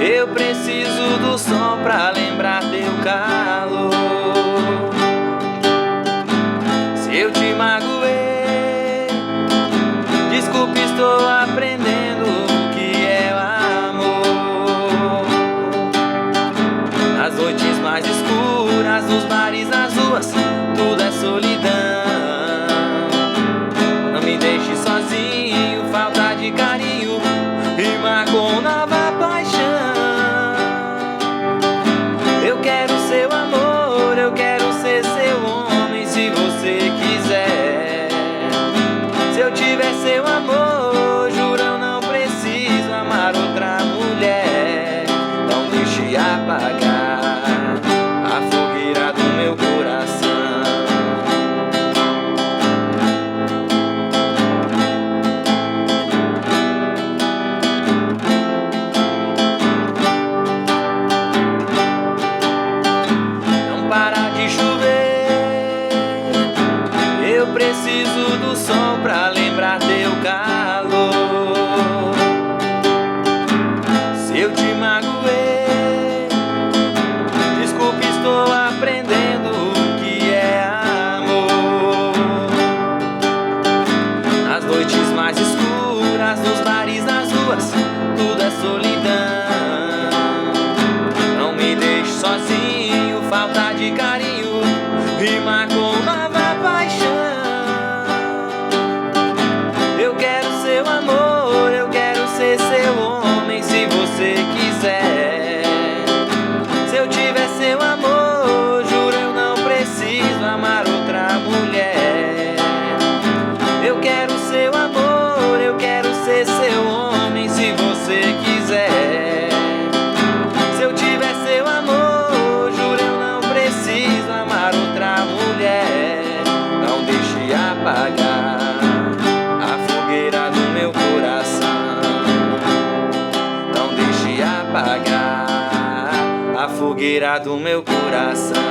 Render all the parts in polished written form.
Eu preciso do sol pra lembrar teu calor. Se eu te magoei, desculpe, estou aprendendo o que é o amor. Nas noites mais escuras, nos bares, nas ruas, tudo é solidão. Não me deixe sozinho, falta de carinho rima com nova paixão. Eu quero seu amor, eu quero ser seu homem, se você quiser. Se eu tiver seu amor, juro eu não preciso amar outra mulher. Não deixe apagar a fogueira do meu coração. Não para de chover, eu preciso do sol pra lembrar teu calor. Se eu te magoei, desculpe, estou aprendendo o que é amor. Nas noites mais escuras, nos bares, nas ruas, tudo é solidão. Não me deixe sozinho, falta de carinho rima com nova paixão. Eu quero seu amor, eu quero ser seu homem, se você quiser. Se eu tiver seu amor, juro eu não preciso amar outra mulher. Eu quero seu amor, eu quero ser seu homem, se você quiser. Se eu tiver seu amor, juro eu não preciso amar outra mulher. Não deixe apagar a fogueira do meu coração. Não deixe apagar a fogueira do meu coração.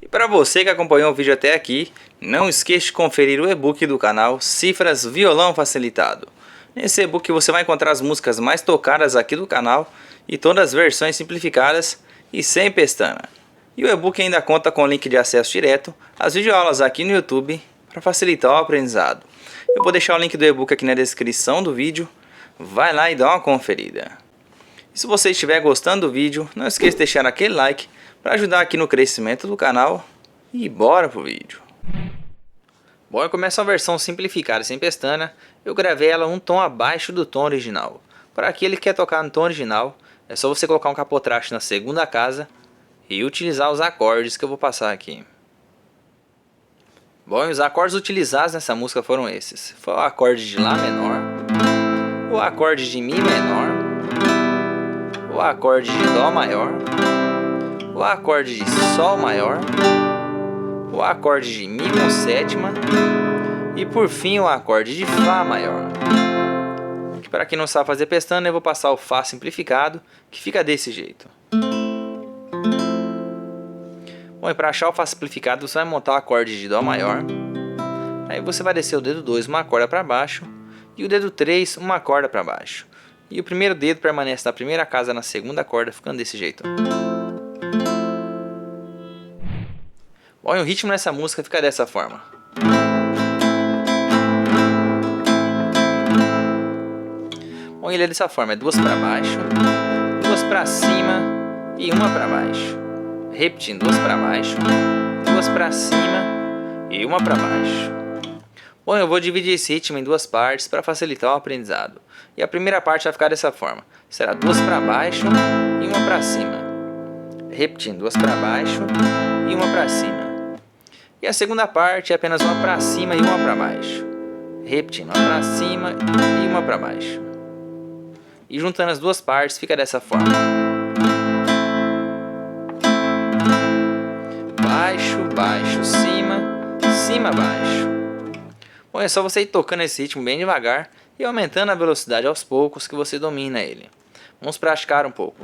E para você que acompanhou o vídeo até aqui, não esqueça de conferir o e-book do canal Cifras Violão Facilitado. Nesse e-book você vai encontrar as músicas mais tocadas aqui do canal e todas as versões simplificadas e sem pestana. E o e-book ainda conta com link de acesso direto às videoaulas aqui no YouTube para facilitar o aprendizado. Eu vou deixar o link do e-book aqui na descrição do vídeo. Vai lá e dá uma conferida. E se você estiver gostando do vídeo, não esqueça de deixar aquele like para ajudar aqui no crescimento do canal. E bora pro vídeo. Bom, eu começo a versão simplificada sem pestana. Eu gravei ela um tom abaixo do tom original. Para aquele que quer tocar no tom original, é só você colocar um capotraste na segunda casa e utilizar os acordes que eu vou passar aqui. Bom, e os acordes utilizados nessa música foram esses. Foi o acorde de Lá menor, o acorde de Mi menor, o acorde de Dó maior, o acorde de Sol maior, o acorde de Mi com sétima e por fim o acorde de Fá maior. Para quem não sabe fazer pestana, eu vou passar o Fá simplificado, que fica desse jeito. Bom, e para achar o Fá simplificado, você vai montar o acorde de Dó maior. Aí você vai descer o dedo 2 uma corda para baixo e o dedo 3 uma corda para baixo. E o primeiro dedo permanece na primeira casa na segunda corda, ficando desse jeito. Bom, e o ritmo nessa música fica dessa forma. Bom, ele é dessa forma, é duas para baixo, duas para cima e uma para baixo. Repetindo, duas para baixo, duas para cima e uma para baixo. Bom, eu vou dividir esse ritmo em duas partes para facilitar o aprendizado. E a primeira parte vai ficar dessa forma. Será duas para baixo e uma para cima. Repetindo, duas para baixo e uma para cima. E a segunda parte é apenas uma para cima e uma para baixo. Repetindo, uma para cima e uma para baixo. E juntando as duas partes fica dessa forma. Baixo, baixo, cima, cima, baixo. Bom, é só você ir tocando esse ritmo bem devagar e aumentando a velocidade aos poucos que você domina ele. Vamos praticar um pouco.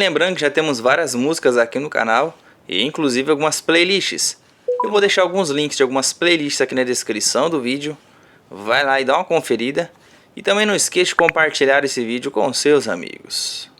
lembrando que já temos várias músicas aqui no canal e inclusive algumas playlists. Eu vou deixar alguns links de algumas playlists aqui na descrição do vídeo. Vai lá e dá uma conferida. E também não esqueça de compartilhar esse vídeo com seus amigos.